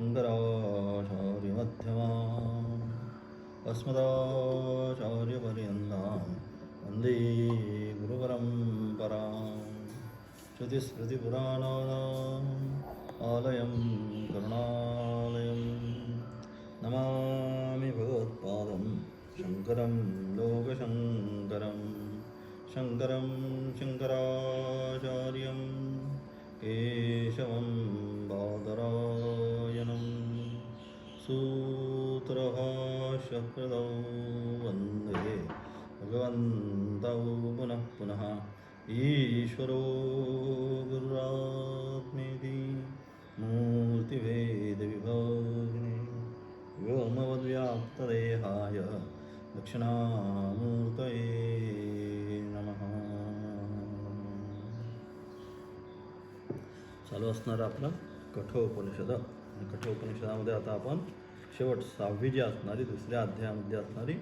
शङ्कराचार्यमध्यमाम् अस्मदाचार्यपर्यन्तां वन्दे गुरुपरम्पराम् श्रुतिस्मृतिपुराणानाम् आलयं करुणालयं नमामि भगवत्पादं शङ्करं लोकशङ्करं शङ्करं शङ्कराचार्यं केशवं बादरायणं सूत्रभाष्यकृतौ वन्दे भगवन्तौ पुनः पुनः ईश्वरो गुरुरात्मेति मूर्तिभेदविभागिने व्योमवद्व्याप्तदेहाय दक्षिणामूर्तये नमः. चालू असणारा आपला कठोपनिषद. कठोपनिषदामध्ये आता आपण शेवट 6वी जी असणारी, दुसऱ्या अध्यायामध्ये असणारी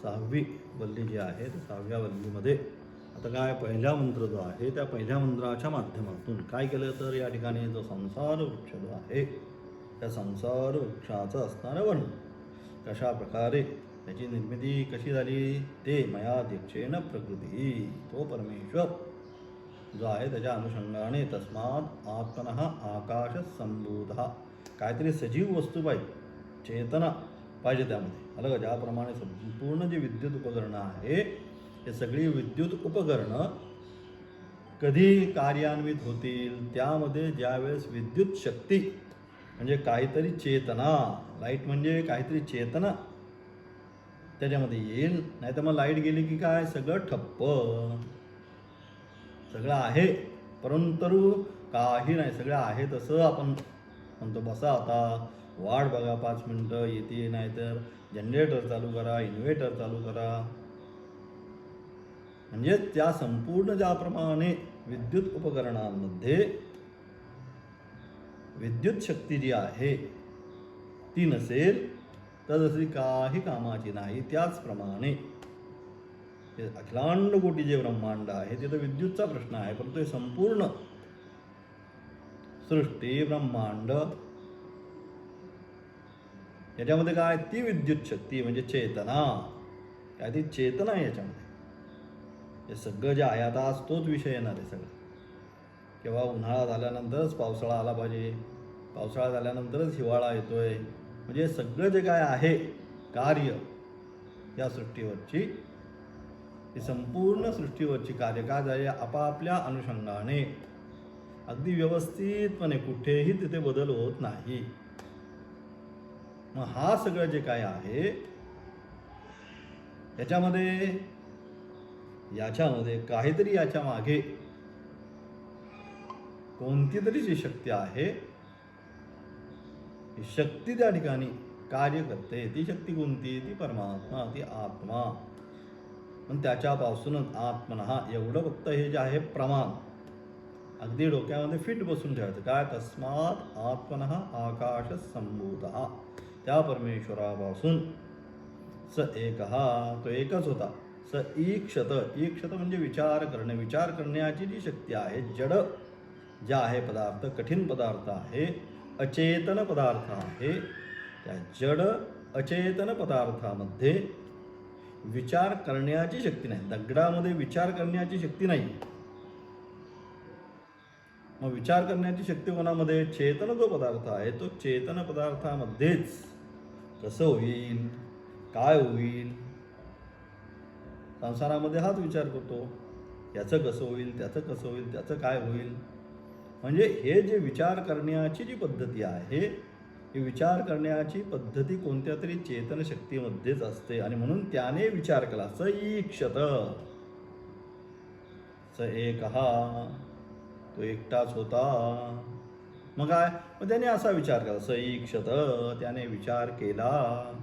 6वी वल्ली जी आहे, तर 6व्या वल्लीमध्ये आता काय पहिला मंत्र जो आहे त्या पहिल्या मंत्राच्या माध्यमातून काय केलं तर या ठिकाणी जो संसार वृक्ष जो आहे त्या संसार वृक्षाचं असणारं वर्णन, कशा प्रकारे त्याची निर्मिती कशी झाली ते मयाध्यक्षेन प्रकृती, तो परमेश्वर जो आहे त्याच्या अनुषंगाने तस्मात् आत्मनः आकाश संभूतः, काहीतरी सजीव वस्तू पाहिजे, चेतना पाहिजे त्यामध्ये. अलग ज्याप्रमाणे संपूर्ण जी विद्युत उपकरणं आहे हे सगळी विद्युत उपकरणं कधी कार्यान्वित होतील, त्यामध्ये ज्यावेळेस विद्युत शक्ती म्हणजे काहीतरी चेतना, लाईट म्हणजे काहीतरी चेतना त्याच्यामध्ये येईल. नाही तर मग लाईट गेली की काय सगळं ठप्प, सगळं आहे परंतु काही नाही, सगळं आहे तसं आपण म्हणतो बसा आता वाट बघा 5 मिनटं येते, नाहीतर जनरेटर चालू करा, इन्व्हर्टर चालू करा. म्हणजे त्या संपूर्ण ज्याप्रमाणे विद्युत उपकरणांमध्ये विद्युत शक्ती जी आहे ती नसेल तर जशी काही कामाची नाही. त्याचप्रमाणे हे अखिलांड कोटी जे ब्रह्मांड आहे ते तर विद्युतचा प्रश्न आहे, परंतु हे संपूर्ण सृष्टी ब्रह्मांड याच्यामध्ये काय ती विद्युत शक्ती म्हणजे चेतना, काय ती चेतना आहे याच्यामध्ये. हे सगळं जे आहे आता आज तोच विषय येणार आहे सगळं. किंवा उन्हाळा झाल्यानंतरच पावसाळा आला पाहिजे, पावसाळा झाल्यानंतरच हिवाळा येतोय, म्हणजे सगळं जे काय आहे कार्य या सृष्टीवरची, ही संपूर्ण सृष्टीवरची कार्य काय झाली आपापल्या अनुषंगाने अगदी व्यवस्थितपणे, कुठेही तिथे बदल होत नाही. मग हा सगळं जे काय आहे याच्यामध्ये काहीतरी याच्या मागे कोणती तरी जी शक्ती आहे, ही शक्ती त्या ठिकाणी कार्य करते. ती शक्ती कोणती? ती परमात्मा, ती आत्मा. पण त्याच्यापासूनच आत्मनः एवढं फक्त हे जे आहे प्रमाण अगदी डोक्यामध्ये फिट बसून ठेवायचं. काय? तस्मात् आत्मनः आकाश संभूतः, त्या परमेश्वरापासून स एकः, तो एकच होता. स ईक्षत, ईक्षत म्हणजे विचार करणे, विचार करण्याची जी शक्ती आहे, जड ज्या आहे पदार्थ, कठीण पदार्थ आहे, अचेतन पदार्थ आहे, त्या जड अचेतन पदार्थामध्ये विचार करण्याची शक्ती नाही. दगडामध्ये विचार करण्याची शक्ती नाही. मग विचार करण्याची शक्ती कोणामध्ये? चेतन जो पदार्थ आहे तो चेतन पदार्थामध्येच कसं होईल, काय होईल, संसारामध्ये हाच विचार करतो, याचं कसं होईल, त्याचं कसं होईल, त्याचं काय होईल. म्हणजे हे जे विचार करण्याची जी पद्धती आहे ही विचार करण्याची पद्धती कोणत्या तरी चेतन शक्तीमध्येच असते. आणि म्हणून त्याने विचार केला. स ईक्षत, स एकः, तो एकटाच होता. मग काय? मग त्याने असा विचार केला. स ईक्षत, त्याने विचार केला.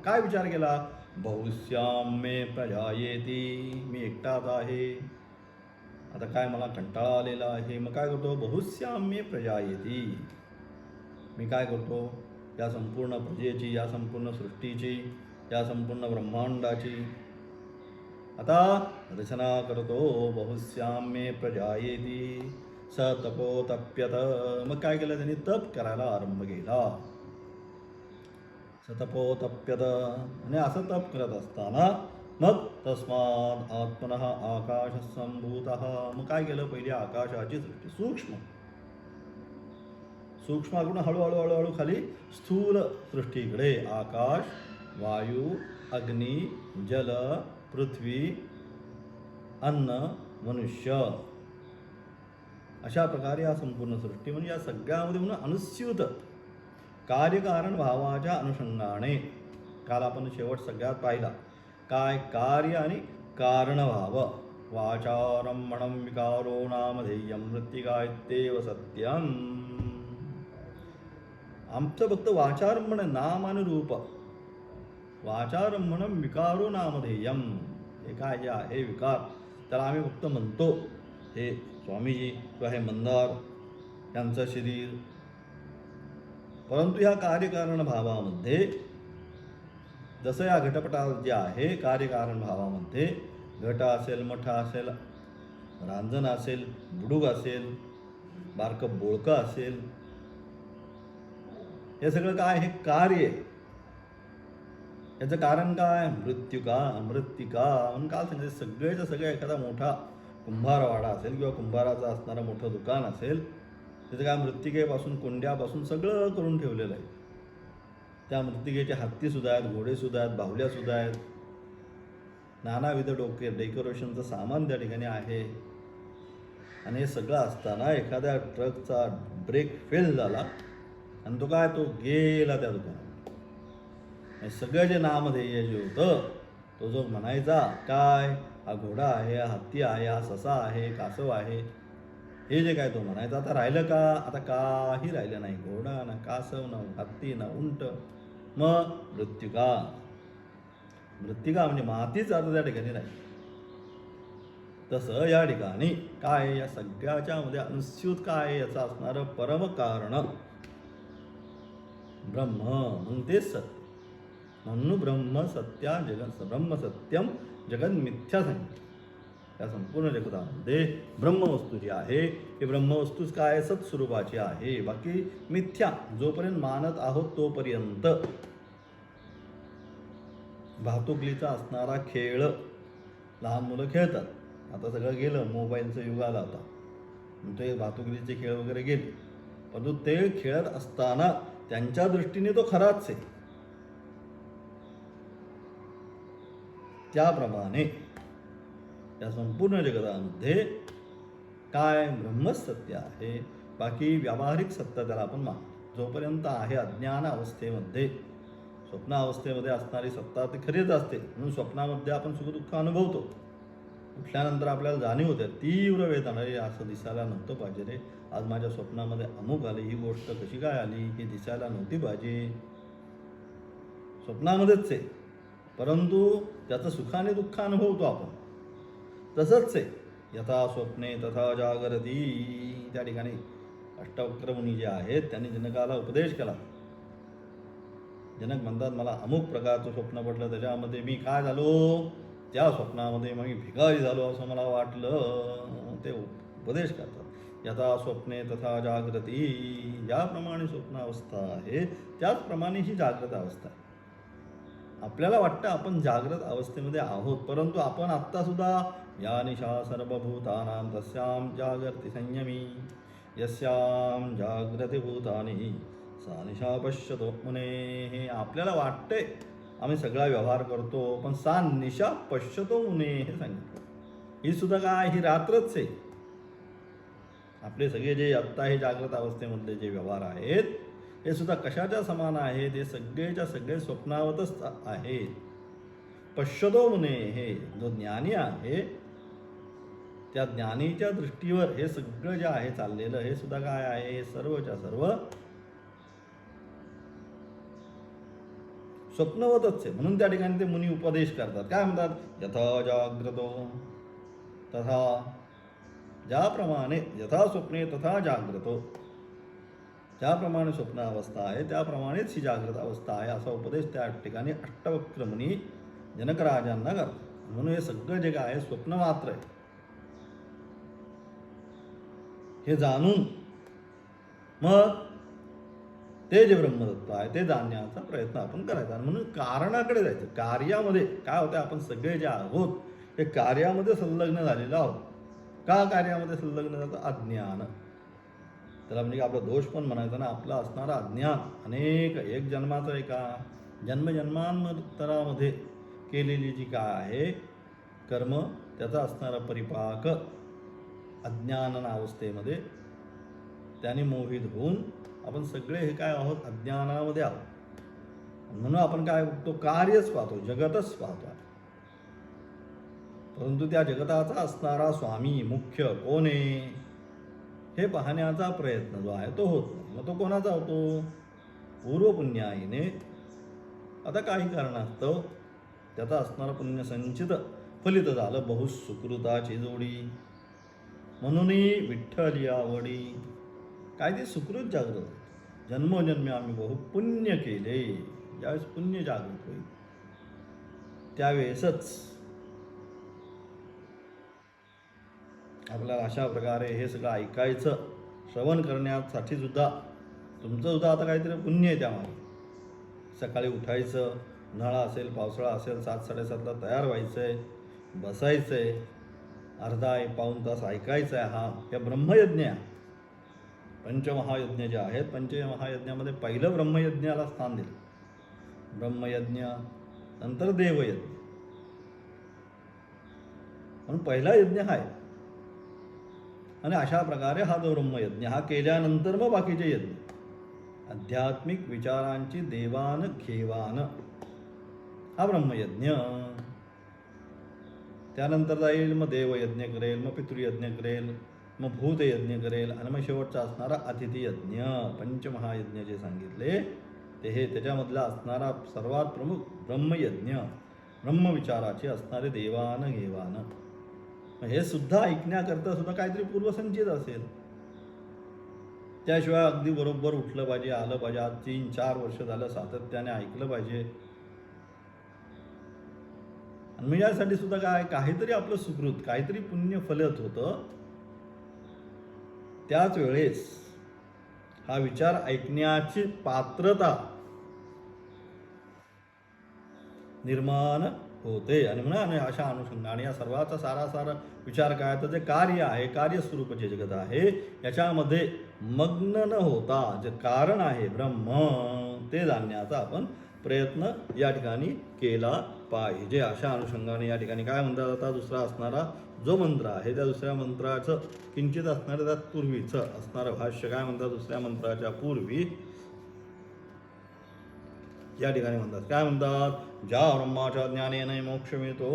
काय विचार केला? बहुश्याम मे प्रजायेती, मी एकटाच आहे, आता काय मला कंटाळा आलेला आहे. मग काय करतो? बहुश्याम मे प्रजायेती, मी काय करतो या संपूर्ण प्रजेची, या संपूर्ण सृष्टीची, या संपूर्ण ब्रह्मांडाची आता रचना करतो. बहुश्याम मे प्रजायेती स तपोतप्यत. मग काय केलं त्यांनी? तप करायला आरंभ केला. सतपोतप्यत आणि असं तप करत असताना मग तस्मात आत्मनः आकाश संभूत. मग काय केलं, पहिली आकाशाची सृष्टी सूक्ष्म सूक्ष्माकडून हळूहळू हळूहळू खाली स्थूल सृष्टीकडे आकाश, वायू, अग्नी, जल, पृथ्वी, अन्न, मनुष्य, अशा प्रकारे या संपूर्ण सृष्टी म्हणजे या सगळ्यामध्ये म्हणून अनुस्यूत कार्यकारण भावाच्या अनुषंगाने काल आपण शेवट सगळ्यात पाहिला काय, कार्य आणि कारणभाव. वाचारंभणं विकारो नामधेयं मृत्तिका इत्येव सत्यम. आमचं फक्त वाचारंभण नाम आणि रूप. वाचारंभणं विकारो नामधेयम, हे काय जे आहे विकार त्याला आम्ही फक्त म्हणतो. हे स्वामीजी किंवा हे मंदार यांचं शरीर. परंतु ह्या कार्यकारण भावामध्ये जसं या घटपटात जे आहे कार्यकारण भावामध्ये घट असेल, मठ असेल, रांजण असेल, बुडूक असेल, बारकं बोळकं असेल, हे सगळं काय, हे कार्य. याचं कारण काय, मृत्युका मृत्तिका म्हणून काल सांगितलं. सगळेच्या सगळे एखादा मोठा कुंभारवाडा असेल किंवा कुंभाराचं असणारं मोठं दुकान असेल, त्याचं काय मृत्तिकेपासून, कोंड्यापासून सगळं करून ठेवलेलं आहे. त्या मृत्तिकेचे हत्तीसुद्धा आहेत, घोडेसुद्धा आहेत, बाहुल्यासुद्धा आहेत, नानाविध डेकोरेशनचं सामान त्या ठिकाणी आहे. आणि हे सगळं असताना एखाद्या ट्रकचा ब्रेक फेल झाला आणि तो काय, तो गेला त्या दुकानात. सगळं जे नामधेय जे होतं तो जो म्हणायचा काय, हा घोडा आहे, हा हत्ती आहे, हा ससा आहे, कासव आहे, हे जे काय तो म्हणायचा आता राहिलं का, आता काही राहिलं नाही. घोडा ना, कासव ना, हत्ती ना, उंट. मग मृत्तिका, मृत्तिका म्हणजे मातीच आता त्या ठिकाणी राहील. तसं या ठिकाणी काय, या सगळ्याच्या मध्ये अनुस्यूत काय याचं असणारं परम कारण ब्रह्म, म्हणून तेच सत्य. म्हणून ब्रह्म सत्या जगत, ब्रह्म सत्यम जगत मिथ्या सांगितलं. या संपूर्ण जगतामध्ये ब्रह्मवस्तू जी आहे ही ब्रह्मवस्तूच काय, सत्स्वरूपाची आहे. बाकी मिथ्या जोपर्यंत मानत आहोत तोपर्यंत. भातुकलीचा असणारा खेळ लहान मुलं खेळतात. आता सगळं गेलं, मोबाईलचं युग आलं आता, ते भातुकलीचे खेळ वगैरे गेले. परंतु ते खेळत असताना त्यांच्या दृष्टीने तो खराच आहे. त्याप्रमाणे या संपूर्ण जगतामध्ये काय, ब्रह्मच सत्य आहे. बाकी व्यावहारिक सत्य त्याला आपण मानतो. जोपर्यंत आहे अज्ञान अवस्थेमध्ये, स्वप्नावस्थेमध्ये असणारी सत्ता ती खरीच असते. म्हणून स्वप्नामध्ये आपण सुखदुःख अनुभवतो. उठल्यानंतर आपल्याला जाणीव होते तीव्र वेदना, रे असं दिसायला नव्हतं पाहिजे रे, आज माझ्या स्वप्नामध्ये अमुक आली, ही गोष्ट कशी काय आली, ही दिसायला नव्हती पाहिजे. स्वप्नामध्येच आहे, परंतु त्याचं सुखाने दुःख अनुभवतो आपण. तसंच आहे यथा स्वप्ने तथा जागरती. त्या ठिकाणी अष्टवक्र मुनी जे आहेत त्यांनी जनकाला उपदेश केला. जनक म्हणतात मला अमुक प्रकारचं स्वप्न पडलं, त्याच्यामध्ये मी काय झालो, त्या स्वप्नामध्ये मी भिकारी झालो असं मला वाटलं. ते उपदेश करतात यथा स्वप्ने तथा जागृती. ज्याप्रमाणे स्वप्नावस्था आहे त्याचप्रमाणे ही जागृत अवस्था आहे. आपल्याला वाटतं आपण जागृत अवस्थेमध्ये आहोत, परंतु आपण आत्तासुद्धा या निशा सर्वभूतानां तस्यां जागर्ति संयमी यस्यां जागृती भूतानि सा निशा पश्यतो मुने. आपल्याला वाटते आम्ही सगळा व्यवहार करतो, पण सा निशा पश्यतो मुने हे सांगितलं. ही सुद्धा काय, ही रात्रच आहे. आपले सगळे जे आत्ता हे जागृत अवस्थेमधले जे व्यवहार आहेत हे सुद्धा कशाच्या समान आहेत, हे सगळेच्या सगळे स्वप्नावतच आहेत. पश्यतो मुने, हे जो ज्ञानी आहे त्या ज्ञानीच्या दृष्टीवर हे सगळं जे आहे चाललेलं हे सुद्धा काय आहे, हे सर्वच्या सर्व स्वप्नवतच आहे. म्हणून त्या ठिकाणी ते मुनी उपदेश करतात. काय म्हणतात, यथा जाग्रतो तथा, ज्याप्रमाणे यथा स्वप्ने तथा जाग्रतो, ज्याप्रमाणे स्वप्न अवस्था आहे त्याप्रमाणेच ही जागृत अवस्था आहे असा उपदेश त्या ठिकाणी अष्टवक्र मुनी जनकराजांना करतात. म्हणून हे सगळं जे काय आहे स्वप्न मात्र आहे हे जाणून मग ते जे ब्रह्मतत्व आहे ते जाणण्याचा प्रयत्न आपण करायचा. आणि म्हणून कारणाकडे जायचं. कार्यामध्ये काय होतं, आपण सगळे जे आहोत ते कार्यामध्ये संलग्न झालेलो आहोत. का कार्यामध्ये संलग्न झालं? अज्ञान. त्याला म्हणजे आपला दोष पण म्हणायचा ना, आपला असणारा अज्ञान. अनेक एक जन्माचं एका जन्मजन्मांतरामध्ये केलेली जी काय आहे कर्म, त्याचा असणारा परिपाक अज्ञान अवस्थेमध्ये त्याने मोहित होऊन आपण सगळे हे काय आहोत, अज्ञानामध्ये आहोत. म्हणून आपण काय बघतो, कार्यच पाहतो, जगतच पाहतो. परंतु त्या जगताचा असणारा स्वामी मुख्य कोण आहे हे पाहण्याचा प्रयत्न जो आहे तो होत नाही. मग तो कोणाचा होतो? पूर्वपुण्याईने. आता काही कारणास्तव त्याचा असणारा पुण्य संचित फलित झालं, बहुसुकृताची जोडी. म्हणूनही विठ्ठल आवडी. काय ते सुकृत जागृत. जन्मोजन्मी आम्ही बहु पुण्य केले. ज्यावेळेस पुण्य जागृत होईल त्यावेळेसच आपल्याला अशा प्रकारे हे सगळं ऐकायचं, श्रवण करण्यासाठी सुद्धा तुमचं सुद्धा आता काहीतरी पुण्य आहे त्यामागे. सकाळी उठायचं, उन्हाळा असेल पावसाळा असेल 7-7:30ला तयार व्हायचं आहे, बसायचं आहे, अर्धा 1-पाऊण तास ऐकायचं आहे. हा ब्रह्मयज्ञ आहे. पंचमहायज्ञ जे आहेत, पंचमहायज्ञामध्ये पहिलं ब्रह्मयज्ञाला स्थान दिलं. ब्रह्मयज्ञ, नंतर देवयज्ञ, म्हणून पहिला यज्ञ हा आहे. आणि अशा प्रकारे हा जो ब्रह्मयज्ञ हा केल्यानंतर मग बाकीचे यज्ञ, आध्यात्मिक विचारांची देवान घेवान, हा ब्रह्मयज्ञ. त्यानंतर जाईल मग देवयज्ञ करेल, मग पितृयज्ञ करेल, मग भूतयज्ञ करेल, आणि मग शेवटचा असणारा अतिथी यज्ञ. पंचमहायज्ञ जे सांगितले ते हे त्याच्यामधला असणारा सर्वात प्रमुख ब्रह्मयज्ञ, ब्रह्मविचाराची असणारे देवान घेवान. हे सुद्धा ऐकण्याकरता सुद्धा काहीतरी पूर्वसंचित असेल. त्याशिवाय अगदी बरोबर उठलं पाहिजे, आलं पाहिजे. आज 3-4 वर्ष झालं सातत्याने ऐकलं पाहिजे. आणि यासाठी सुद्धा काय, काहीतरी आपलं सुकृत, काहीतरी पुण्य फलत होतं. त्याच वेळेस हा विचार ऐकण्याची पात्रता निर्माण होते. आणि म्हणा अशा अनुषंगाने या सर्वाचा सारासार विचार काय, तर जे कार्य आहे, कार्यस्वरूप जे जगत आहे याच्यामध्ये मग्न न होता जे कारण आहे ब्रह्म, ते जाणण्याचा आपण प्रयत्न या ठिकाणी केला पाहिजे. अशा अनुषंगाने या ठिकाणी काय म्हणतात, आता दुसरा असणारा जो मंत्र आहे त्या दुसऱ्या मंत्राचं किंचित असणारं त्यात पूर्वीचं असणारं भाष्य काय म्हणतात, दुसऱ्या मंत्राच्या पूर्वी या ठिकाणी म्हणतात, काय म्हणतात, ज्या ब्रह्माच्या ज्ञानेने मोक्ष मिळतो.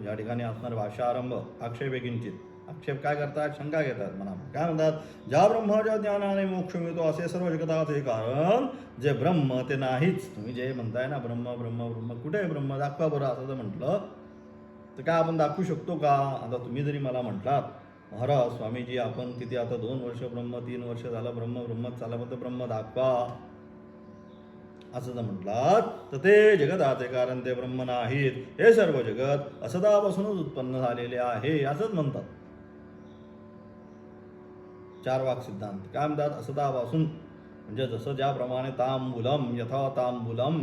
या ठिकाणी असणार भाष्यारंभ आक्षेप किंचित. आक्षेप काय करतात, शंका घेतात म्हणा. काय म्हणतात, ज्या ब्रह्माच्या ज्ञानाने मोक्ष मिळतो असे सर्व जगताचे कारण जे ब्रह्म ते नाहीच. तुम्ही जे म्हणताय ना ब्रह्म ब्रह्म ब्रह्म, कुठे आहे ब्रह्म, दाखवा बरं. असं जर म्हटलं तर काय आपण दाखवू शकतो का? आता तुम्ही जरी मला म्हटलात, महाराज स्वामीजी आपण किती आता 2 वर्ष ब्रह्म, 3 वर्ष झालं ब्रह्म ब्रह्मच चाला, तर ब्रह्म दाखवा असं जर म्हटलात तर ते जगताचे कारण ते ब्रह्म नाहीत. हे सर्व जगत असदापासूनच उत्पन्न झालेले आहे असंच म्हणतात. 4 वाक सिद्धांत काय म्हणतात, असदापासून म्हणजे जसं ज्याप्रमाणे तांबूलम यथा तांबूलम,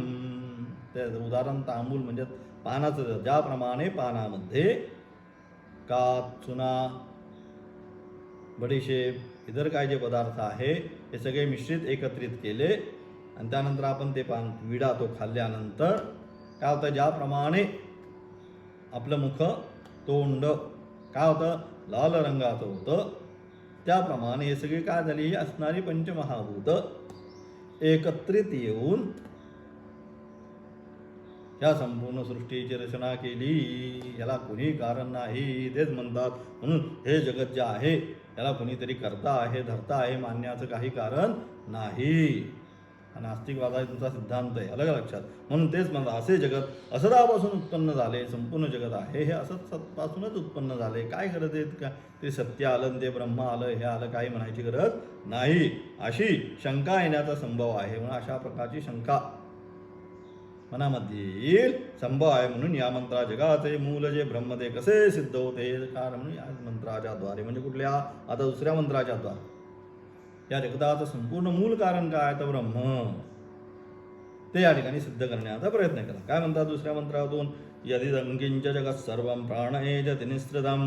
ते उदाहरण तांबूल म्हणजे पानाचं, ज्याप्रमाणे पानामध्ये कात, चुना, बडीशेप इतर काय जे पदार्थ आहे हे सगळे मिश्रित एकत्रित केले आणि त्यानंतर आपण ते पान विडा तो खाल्ल्यानंतर काय होतं, ज्याप्रमाणे आपलं मुख तोंड काय होतं लाल रंगाचं होतं, त्याप्रमाणे हे सगळे काय झाली, ही असणारी पंचमहाभूत एकत्रित येऊन ह्या संपूर्ण सृष्टीची रचना केली. याला कुणी कारण नाही, तेच म्हणतात. म्हणून हे जगत जे आहे याला कुणीतरी करता आहे, धरता आहे मानण्याचं काही कारण नाही. हा नास्तिकवादाचा सिद्धांत आहे, अलग लक्षात. म्हणून तेच म्हणतात असे जगत असदापासून उत्पन्न झाले. संपूर्ण जगत आहे हे असत्पासूनच उत्पन्न झाले. काय गरज आहे का ते सत्य आलं, ते ब्रह्म आलं, हे आलं, काही म्हणायची गरज नाही. अशी शंका येण्याचा संभव आहे. म्हणून अशा प्रकारची शंका मनामध्ये येईल संभव आहे. म्हणून या मंत्रा जगाचे मूल जे ब्रह्म ते कसे सिद्ध होते, कारण म्हणून या मंत्राच्या द्वारे, म्हणजे कुठल्या, आता दुसऱ्या मंत्राच्या द्वारे या जगताचं संपूर्ण मूल कारण काय तर ब्रह्म, ते या ठिकाणी सिद्ध करण्याचा प्रयत्न केला. काय म्हणतात दुसऱ्या मंत्रातून, यदिदं किंच जगत् सर्वं प्राणेजति निःसृतं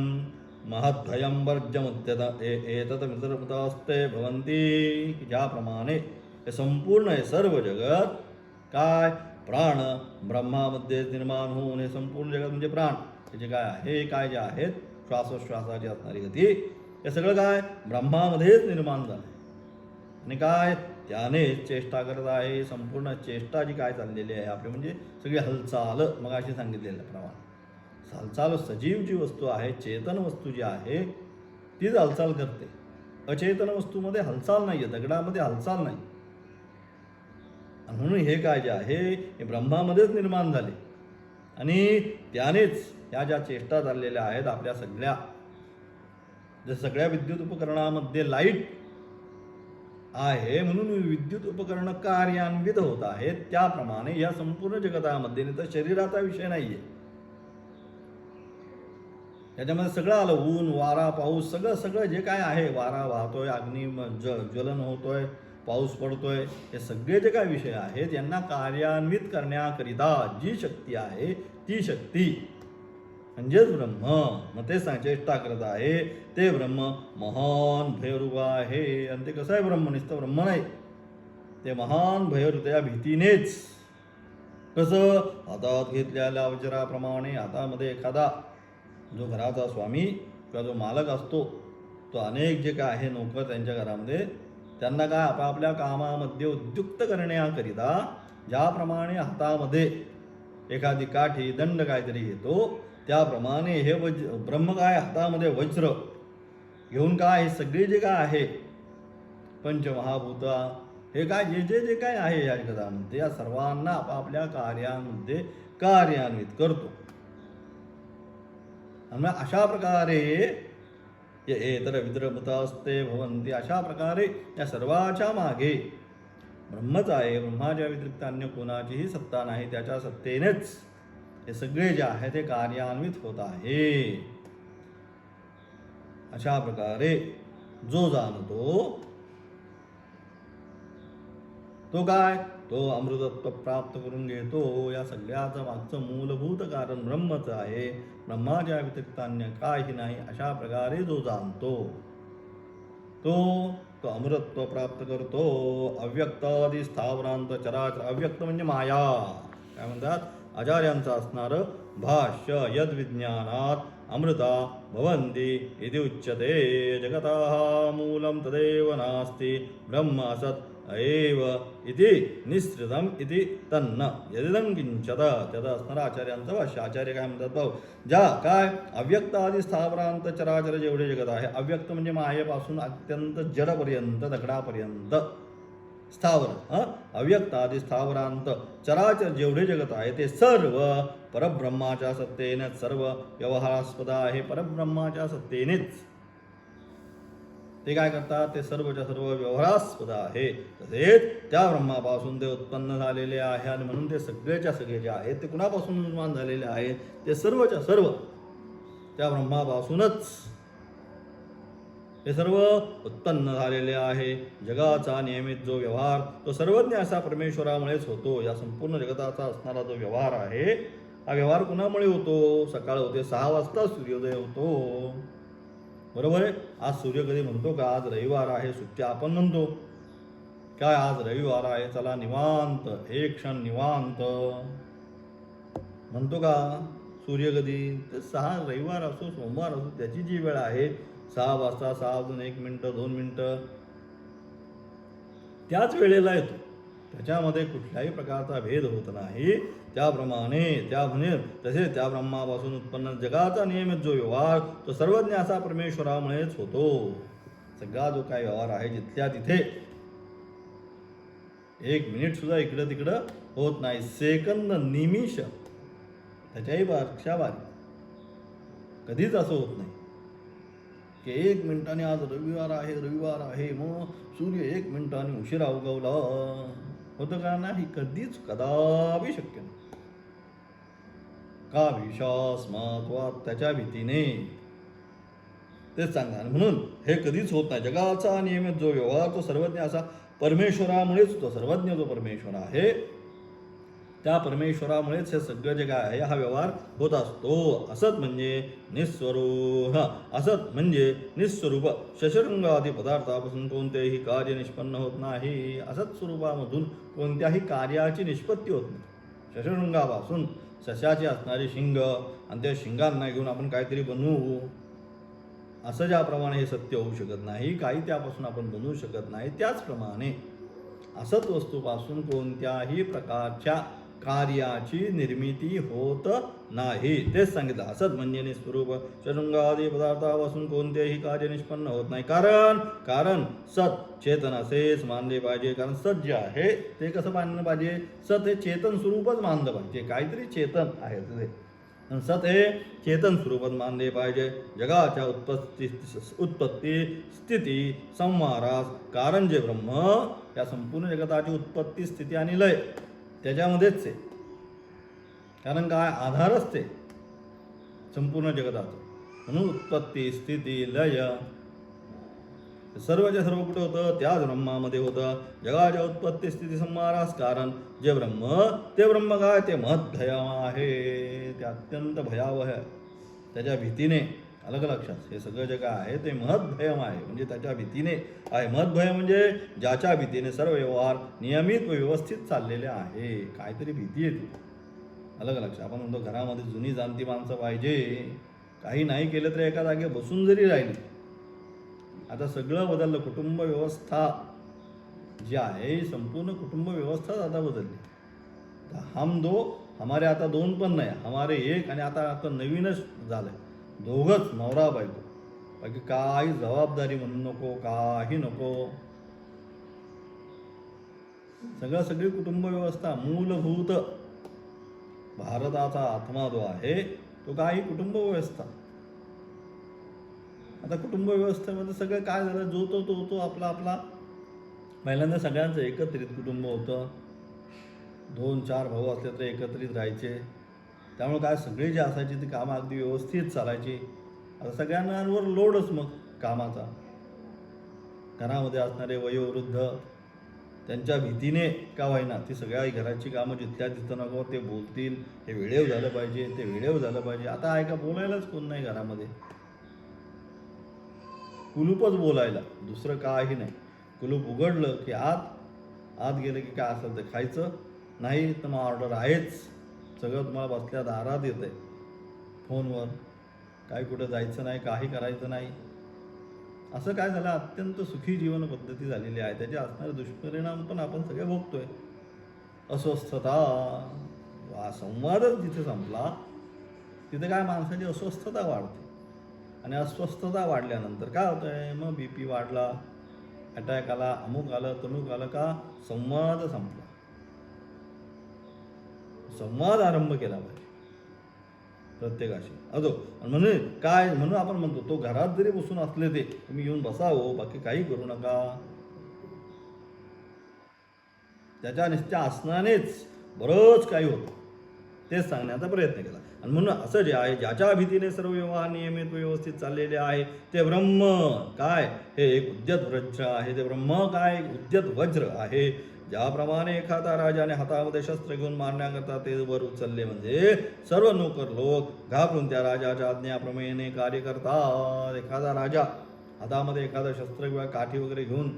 महद्भयं वर्जमुद्यत एतत् मित्रमतास्ते भवन्ति. ज्याप्रमाणे हे संपूर्ण हे सर्व जगत काय प्राण ब्रह्मामध्ये निर्माण होऊन, हे संपूर्ण जगत म्हणजे प्राण हे जे काय आहे, काय जे आहेत श्वासोश्वासाची असणारी गती, हे सगळं काय ब्रह्मामध्येच निर्माण झालं आणि काय त्यानेच चेष्टा करत आहे. संपूर्ण चेष्टा जी काय चाललेली आहे आपली म्हणजे सगळी हालचाल, मग अशी सांगितलेलं प्रमाणे हालचाल सजीव जी वस्तू आहे, चेतन वस्तू जी आहे तीच हालचाल करते. अचेतन वस्तूमध्ये हालचाल नाही आहे, दगडामध्ये हालचाल नाही. म्हणून हे काय जे आहे हे ब्रह्मामध्येच निर्माण झाले आणि त्यानेच ह्या ज्या चेष्टा चाललेल्या आहेत आपल्या सगळ्या, ज्या सगळ्या विद्युत उपकरणामध्ये लाईट आहे म्हणून विद्युत उपकरण कार्यान्वित होत आहेत, त्याप्रमाणे या संपूर्ण जगतामध्ये तर शरीराचा विषय नाहीये, याच्यामध्ये सगळं आलं. ऊन वारा पाऊस सगळं सगळं जे काय आहे, वारा वाहतोय, अग्नी ज्वलन होतोय, पाऊस पडतोय, हे सगळे जे काय विषय आहेत यांना कार्यान्वित करण्याकरिता जी शक्ती आहे ती शक्ती म्हणजेच ब्रह्म. मग ते चेष्टा करत आहे ते ब्रह्म महान भयरूप आहे. आणि ते कसं आहे ब्रह्म, नुसतं ब्रह्म नाही, ते महान भयरूप, त्या भीतीनेच. कसं, हातात घेतलेल्या वज्राप्रमाणे. हातामध्ये एखादा जो घराचा स्वामी किंवा जो मालक असतो, तो अनेक जे काय आहे नोकर त्यांच्या घरामध्ये, त्यांना काय आपापल्या कामामध्ये उद्युक्त करण्याकरिता ज्याप्रमाणे हातामध्ये एखादी काठी दंड काहीतरी घेतो, त्याप्रमाणे हे ब्रह्म काय हातामध्ये वज्र घेऊन काय हे सगळे जे काय आहे पंचमहाभूता, हे काय जे काय आहे या जगतामध्ये, या सर्वांना आपापल्या कार्यामध्ये कार्यान्वित करतो. आणि अशा प्रकारे एतर विद्रमतास्ते भवन्ति, अशा प्रकारे या सर्वाच्या मागे ब्रह्मच आहे. ब्रह्माच्या व्यतिरिक्त अन्य कोणाचीही सत्ता नाही, त्याच्या सत्तेनेच हे सगळे जे आहे ते कार्यान्वित होत आहे. अशा प्रकारे जो जाणतो तो काय, तो अमृतत्व प्राप्त करून घेतो. या सगळ्याचं मागचं मूलभूत कारण ब्रह्मच आहे, ब्रह्माच्या व्यतिरिक्त अन्य काही नाही. अशा प्रकारे जो जाणतो तो अमृतत्व प्राप्त करतो. अव्यक्तादी स्थावरांत चराचर, अव्यक्त म्हणजे माया, काय म्हणतात आचार्यांचं असणारं भाष्य, यद विज्ञानात अमृता भवन्ति इति उच्यते. जगतः मूलं तदेव नास्ति ब्रह्म असत् एव इति निःसृतम इति तन्न यदिदं किंचत. त्याचा असणारा आचार्यांचं भाष्य. आचार्य काय म्हणतात भाऊ, ज्या काय अव्यक्त आदी स्थावरांत चराचर जेवढे जगत आहे, अव्यक्त म्हणजे मायेपासून अत्यंत जडपर्यंत, दगडापर्यंत स्थावर, अव्यक्त आदी स्थावरांत चराचर जेवढे जगत आहे ते सर्व परब्रह्माच्या सत्तेनेच सर्व व्यवहारास्पद आहे. परब्रह्माच्या सत्तेनेच ते काय करतात, ते सर्वच्या सर्व व्यवहारास्पद आहे. तसेच त्या ब्रह्मापासून ते उत्पन्न झालेले आहे आणि म्हणून ते सगळेच्या सगळे जे आहेत ते कुणापासून निर्माण झालेले आहेत, ते सर्वच्या सर्व त्या ब्रह्मापासूनच हे सर्व उत्पन्न झालेले आहे. जगाचा नियमित जो व्यवहार तो सर्वज्ञ असा परमेश्वरामुळेच होतो. या संपूर्ण जगताचा असणारा जो व्यवहार आहे, हा व्यवहार कुणामुळे होतो, सकाळ होते 6 वाजता सूर्योदय होतो, बरोबर आहे. आज सूर्य कधी म्हणतो का आज रविवार आहे, सुट्टी आपण म्हणतो काय आज रविवार आहे, चला निवांत, एक क्षण निवांत म्हणतो का सूर्य कधी, तर 6 रविवार असो सोमवार असो त्याची जी वेळ आहे 6 वाजता 6 वाजून 1 मिनिट 2 मिनिटं त्याच वेळेला येतो. त्याच्यामध्ये कुठल्याही प्रकारचा भेद होत नाही. त्याप्रमाणे तसेच त्या ब्रह्मापासून उत्पन्न जगाचा नियमित जो व्यवहार तो सर्वज्ञ असा परमेश्वरामुळेच होतो. सगळा जो काही व्यवहार आहे जिथल्या तिथे 1 मिनिट सुद्धा इकडं तिकडं होत नाही. सेकंद निमिष त्याच्याही पेक्षा बारीक कधीच असं होत नाही की 1 मिनिटाने आज रविवार आहे मग सूर्य 1 मिनिटाने उशिरा उगवला, होतं का नाही, कधीच कदापि शक्य नाही. का विश्वास महत्वात त्याच्या भीतीने तेच सांगणार. आणि म्हणून हे कधीच होत नाही. जगाचा नियमित जो व्यवहार तो सर्वज्ञ असा परमेश्वरामुळेच तो सर्वज्ञ जो परमेश्वर आहे त्या परमेश्वरामुळेच हे सगळं जे काय आहे हा व्यवहार होत असतो. असत म्हणजे असत म्हणजे निस्वरूप शशरंगादी पदार्थापासून कोणतेही कार्य निष्पन्न होत नाही. असत स्वरूपामधून कोणत्याही कार्याची निष्पत्ती होत नाही. शशरंगापासून सशाची असणारी शिंग आणि त्या शिंगांना घेऊन आपण काहीतरी बनवू असं ज्याप्रमाणे हे सत्य होऊ शकत नाही, काही त्यापासून आपण बनवू शकत नाही, त्याचप्रमाणे असत वस्तूपासून कोणत्याही प्रकारच्या कार्याची निर्मिती होत नाही. तेच सांगितलं. असत म्हणजे निस्वरूप शृंगादी पदार्थापासून कोणतेही कार्य निष्पन्न होत नाही. कारण सत चेतन असेच मानले पाहिजे. कारण सत जे आहे ते कसं मानलं पाहिजे? सत हे चेतन स्वरूपच मानलं पाहिजे. काहीतरी चेतन आहे ते. सत हे चेतन स्वरूपात मानले पाहिजे. जगाच्या उत्पत्ती स्थिती संहारास कारण जे ब्रह्म या संपूर्ण जगताची उत्पत्ती स्थिती आणि लय त्याच्यामध्येच आहे. कारण काय? आधारच ते संपूर्ण जगताचं. म्हणून उत्पत्ती स्थिती लय सर्वच्या सर्व कुठे होतं? त्याच ब्रह्मामध्ये होतं. जगाच्या उत्पत्ती स्थिती संहारास कारण जे ब्रह्म ते ब्रह्म काय? ते महद्भयम आहे. ते अत्यंत भयावह आहे. त्याच्या भीतीने अलग लक्षात हे सगळं जे काय आहे ते महद्भयम आहे. म्हणजे त्याच्या भीतीने आहे. महद्भय म्हणजे ज्याच्या भीतीने सर्व व्यवहार नियमित व व्यवस्थित चाललेले आहे. काहीतरी भीती येते अलग लक्ष. आपण म्हणतो घरामध्ये जुनी जाणती माणसं पाहिजे. काही नाही केलं तर एका जागी बसून जरी राहिली. आता सगळं बदललं. कुटुंब व्यवस्था जी आहे संपूर्ण कुटुंब व्यवस्थाच आता बदलली. हम दो हमारे आता दोन पण नाही, हमारे एक. आणि आता नवीनच झालंय दोघंच नवरा बायको. बाकी काही जबाबदारी म्हणून नको, काही नको. सगळी कुटुंब व्यवस्था मूलभूत भारताचा आत्मा जो आहे तो काही कुटुंब व्यवस्था. आता कुटुंब व्यवस्थेमध्ये सगळं काय झालं? जो तो आपला पहिल्यांदा सगळ्यांचं एकत्रित कुटुंब होतं. 2-4 भाऊ असले तर एकत्रित राहायचे. त्यामुळे काय सगळी जी असायची ती कामं अगदी व्यवस्थित चालायची. आता सगळ्यांवर लोडच मग कामाचा. घरामध्ये असणारे वयोवृद्ध त्यांच्या भीतीने का होईना ती सगळ्या घराची कामं जिथल्या तिथं नको ते बोलतील. हे वेळेव झालं पाहिजे, ते वेळेव झालं पाहिजे. आता ऐका बोलायलाच कोण नाही घरामध्ये. कुलूपच बोलायला, दुसरं काही नाही. कुलूप उघडलं की आत गेलं की काय असेल ते खायचं. नाही तर मग ऑर्डर आहेच. सगळं तुम्हाला बसल्या दारात येतं आहे फोनवर. काही कुठं जायचं नाही, काही करायचं नाही. असं काय झालं? अत्यंत सुखी जीवन पद्धती झालेली आहे. त्याचे असणारे दुष्परिणाम पण आपण सगळे भोगतोय. अस्वस्थता. संवादच जिथे संपला तिथे काय माणसाची अस्वस्थता वाढते. आणि अस्वस्थता वाढल्यानंतर काय होतं आहे? मग BP वाढला, अटॅक आला, अमुक आलं, तमुक आलं. का? संवाद संपला. संवाद आरंभ केला पाहिजे प्रत्येकाशी. म्हणून आपण म्हणतो तो घरात जरी बसून असले ते तुम्ही येऊन बसावं, बाकी काही करू नका. त्याच्या निश्चय असण्यानेच बरंच काही होतं. तेच सांगण्याचा प्रयत्न केला. आणि म्हणून असं जे आहे ज्याच्या भीतीने सर्व व्यवहार नियमित व्यवस्थित चाललेले आहे ते ब्रह्म काय? हे एक उद्यत वज्र आहे. ते ब्रह्म काय? उद्यत वज्र आहे. ज्याप्रमाणे एखादा राजाने हातामध्ये शस्त्र घेऊन मारण्याकरता ते वर उचलले म्हणजे सर्व नोकर लोक घाबरून त्या राजाच्या आज्ञाप्रमाणे कार्य करतात. एखादा राजा हातामध्ये एखादं शस्त्र किंवा काठी वगैरे घेऊन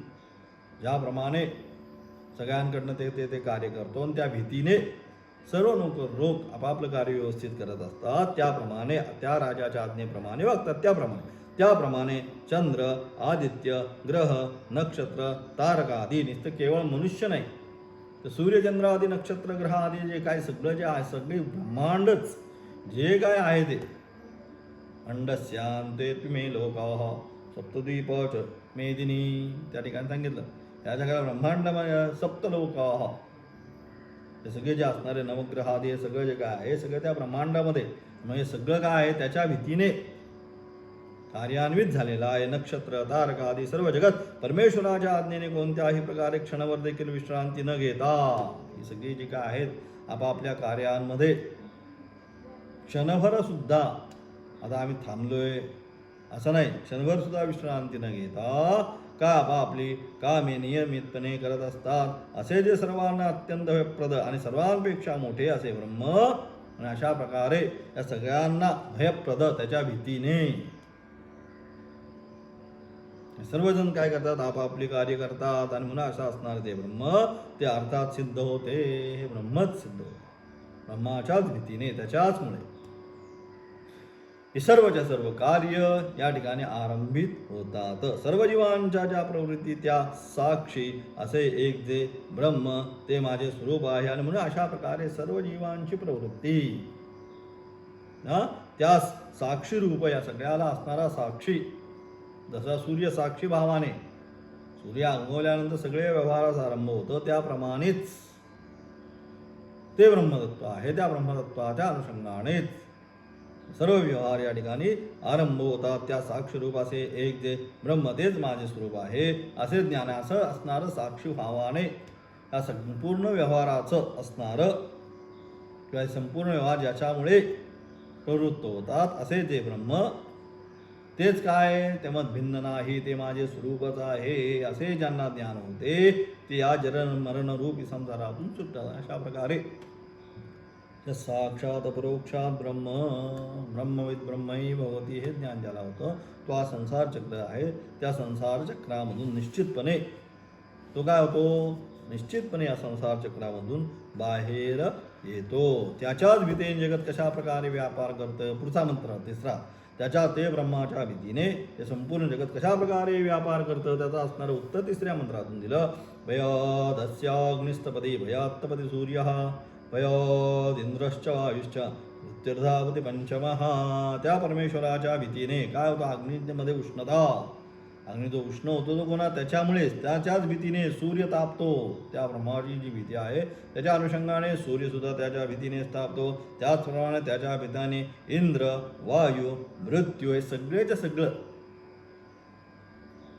ज्याप्रमाणे सगळ्यांकडनं ते कार्य करतो आणि त्या भीतीने सर्व नोकर लोक आपापलं कार्य व्यवस्थित करत असतात. त्याप्रमाणे त्या राजाच्या आज्ञेप्रमाणे वागतात. त्याप्रमाणे चंद्र, आदित्य, ग्रह, नक्षत्र, तारका आदी नुसतं केवळ मनुष्य नाही तर सूर्यचंद्र आदी नक्षत्र ग्रह आदी जे काय सगळं जे आहे सगळे ब्रह्मांडच जे काय आहे ते अंडस्यांते मे लोकाः सप्तद्वीपच मेदिनी त्या ठिकाणी सांगितलं. त्या जगाला ब्रह्मांड सप्तलोकाः हे सगळे जे असणारे नवग्रह आदी हे सगळं जे काय आहे सगळं त्या ब्रह्मांडामध्ये. म्हणजे सगळं काय आहे त्याच्या भीतीने कार्यान्वित झालेला आहे. नक्षत्र, तारका आदी सर्व जगत परमेश्वराच्या आज्ञेने कोणत्याही प्रकारे क्षणभर देखील विश्रांती न घेता ही सगळी जी काय आहेत आपापल्या कार्यांमध्ये क्षणभर सुद्धा. आता आम्ही थांबलोय, असं नाही. क्षणभर सुद्धा विश्रांती न घेता का आपली कामे नियमितपणे करत असतात. असे जे सर्वांना अत्यंत भयप्रद आणि सर्वांपेक्षा मोठे असे ब्रह्म, आणि अशा प्रकारे या सगळ्यांना भयप्रद त्याच्या भीतीने सर्वजण काय करतात, आपापली कार्य करतात आणि म्हणून असं असणार ते ब्रह्म ते अर्थात सिद्ध होते. हे ब्रह्मच सिद्ध होते ब्रह्माच्याच भीतीने, त्याच्याचमुळे हे सर्वच्या सर्व कार्य या ठिकाणी आरंभित होतात. सर्व जीवांच्या ज्या प्रवृत्ती त्या साक्षी असे एक जे ब्रह्म ते माझे स्वरूप आहे. आणि म्हणून अशा प्रकारे सर्व जीवांची प्रवृत्ती त्या साक्षी रूप या सगळ्याला असणारा साक्षी, जसा सूर्य साक्षी भावाने सूर्य उगवल्यानंतर सगळे व्यवहारास आरंभ होतो, त्याप्रमाणेच ते ब्रह्मतत्व आहे. त्या ब्रह्मतत्वाच्या अनुषंगानेच सर्व व्यवहार या ठिकाणी आरंभ होतात. त्या साक्षी रूप असे एक जे ब्रह्म तेच माझे स्वरूप आहे असे ज्ञान असं असणारं साक्षी भावाने या संपूर्ण व्यवहाराचं असणारं किंवा संपूर्ण व्यवहार ज्याच्यामुळे प्रवृत्त होतात असे जे ब्रह्म तेच काय तेव्हा भिन्न नाही, ते माझे स्वरूपच आहे असे ज्यांना ज्ञान होते ते या जरण मरण रूपी संसारातून सुटतात. अशा प्रकारे साक्षात परोक्षात ब्रह्म ब्रह्मविद ब्रह्मही भवती हे ज्ञान ज्याला होतं तो हा संसार चक्र आहे. त्या संसार चक्रामधून निश्चितपणे तो काय होतो, निश्चितपणे या संसार चक्रामधून बाहेर येतो. त्याच्याच भीतीने जगत कशा प्रकारे व्यापार करतं. पुढचा मंत्र तिसरा, त्याच्या ते ब्रह्माच्या भीतीने हे संपूर्ण जगत कशा प्रकारे व्यापार करतं त्याचं असणारं उत्तर तिसऱ्या मंत्रातून दिलं. भयादस्याग्निस्तपदी भयात्तपदी सूर्य भयादिंद्रश्च वायुश्च मृत्युर्धावती पंचमः. त्या परमेश्वराच्या भीतीने काय होतं, अग्नीमध्ये उष्णता, अग्नी जो उष्ण होतो तो कोणा त्याच्यामुळेच त्याच्याच भीतीने सूर्य तापतो. त्या ब्रह्माची जी भीती आहे त्याच्या अनुषंगाने सूर्यसुद्धा त्याच्या भीतीने तापतो. त्याचप्रमाणे त्याच्या भीतीने इंद्र वायू मृत्यू हे सगळेच्या सगळं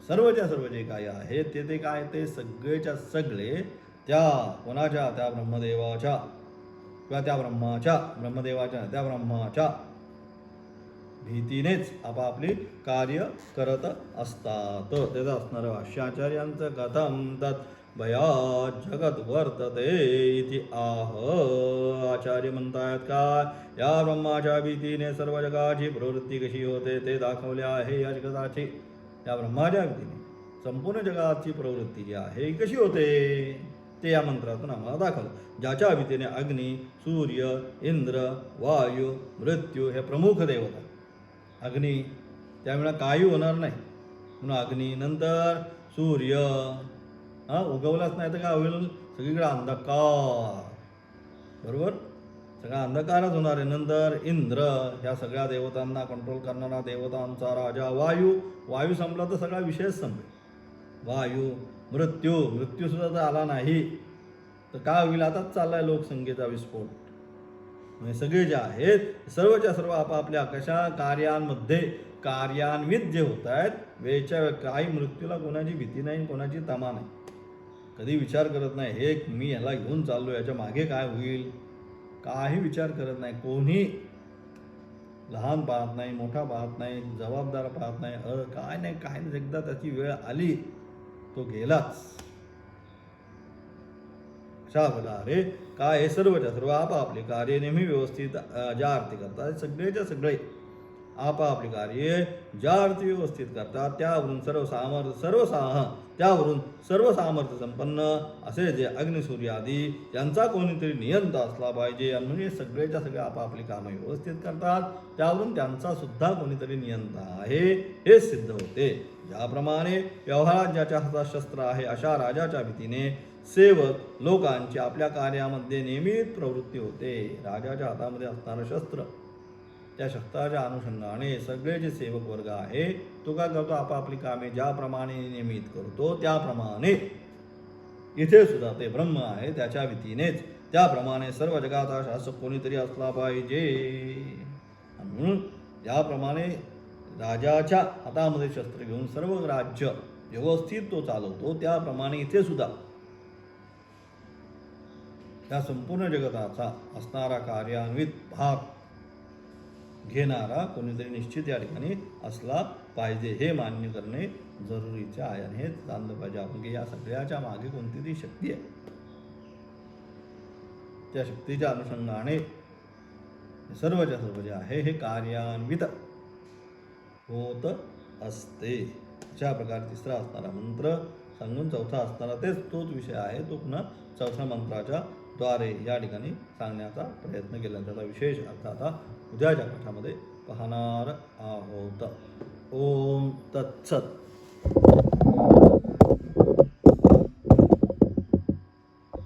सर्वच्या सर्व जे काय आहे ते काय ते सगळेच्या सगळे त्या कोणाच्या, त्या ब्रह्मदेवाच्या किंवा त्या ब्रह्माच्या ब्रह्मदेवाच्या त्या ब्रह्माच्या भीतीनेच आपापली कार्य करत असतात. त्याचं असणारं भाष्याचार्यांचं कथम तत् भयात जगत वर्तते इति आह. आचार्य म्हणतायत का या ब्रह्माच्या भीतीने सर्व जगाची प्रवृत्ती कशी होते ते दाखवले आहे. या जगताची या ब्रह्माच्या भीतीने संपूर्ण जगाची प्रवृत्ती जी आहे कशी होते ते या मंत्रातून आम्हाला दाखवलं. ज्याच्या भीतीने अग्नी सूर्य इंद्र वायू मृत्यू हे प्रमुख देवता. अग्नी त्यावेळेला काही होणार नाही म्हणून अग्नी, नंतर सूर्य उगवलाच नाही तर काय होईल, सगळीकडे अंधकार, बरोबर सगळा अंधकारच होणार आहे. नंतर इंद्र ह्या सगळ्या देवतांना कंट्रोल करणारा देवतांचा राजा. वायू संपला तर सगळा विषयच संपेल. वायू मृत्यू सुद्धा जर आला नाही तर काय होईल, आताच चाललाय लोकसंख्येचा विस्फोट. म्हणजे सगळे जे आहेत सर्वच्या सर्व आपापल्या कशा कार्यांमध्ये कार्यान्वित जे होत आहेत वेळच्या काही मृत्यूला कोणाची भीती नाही, कोणाची तमा नाही, कधी विचार करत नाही हे मी याला घेऊन चाललो याच्या मागे काय होईल, काही विचार करत नाही. कोणी लहान पाहत नाही, मोठा पाहत नाही, जबाबदार पाहत नाही, काय नाही. एकदा त्याची वेळ आली तो गेलाच. अरे काय हे सर्वच्या सर्व आपापले कार्य नेहमी व्यवस्थित ज्या अर्थी करतात सगळेच्या सगळे आपापली कार्य ज्या अर्थी व्यवस्थित करतात त्यावरून सर्व सामर्थ्य संपन्न असे जे अग्निसूर्य आदी यांचा कोणीतरी नियंता असला पाहिजे. आणि म्हणजे सगळेच्या सगळे आपापली कामं व्यवस्थित करतात त्यावरून त्यांचा सुद्धा कोणीतरी नियंता आहे हे सिद्ध होते. ज्याप्रमाणे व्यवहारात ज्याच्या हातात शस्त्र आहे अशा राजाच्या भीतीने सेवक लोकांची आपल्या कार्यामध्ये नियमित प्रवृत्ती होते. राजाच्या हातामध्ये असणारं शस्त्र त्या शस्त्राच्या अनुषंगाने सगळे जे सेवक वर्ग आहे तो काय करतो, आपापली कामे ज्याप्रमाणे नियमित करतो त्याप्रमाणे इथे सुद्धा ते ब्रह्म आहे त्याच्या भीतीनेच त्याप्रमाणे सर्व जगाचा शासक कोणीतरी असला पाहिजे. म्हणून याप्रमाणे राजाच्या हातामध्ये शस्त्र घेऊन सर्व राज्य व्यवस्थित तो चालवतो त्याप्रमाणे इथे सुद्धा या संपूर्ण जगताचा असणारा कार्यान्वित भाग घेणारा कोणीतरी निश्चित या ठिकाणी असला पाहिजे हे मान्य करणे जरुरीचे आहे. आणि हेच जाणलं पाहिजे आपण की या सगळ्याच्या मागे कोणती तरी शक्ती आहे. त्या शक्तीच्या अनुषंगाने सर्वच्या सर्व जे आहे हे कार्यान्वित होत असते. अशा प्रकारे तिसरा असणारा मंत्र सांगून चौथा असणारा तोच विषय आहे तो पुन्हा चौथ्या मंत्राच्या द्वारे या ठिकाणी सांगण्याचा प्रयत्न केला. त्याचा विशेष अर्थ आता उद्याच्या पाठामध्ये पाहणार आहोत. ओम तत्सत.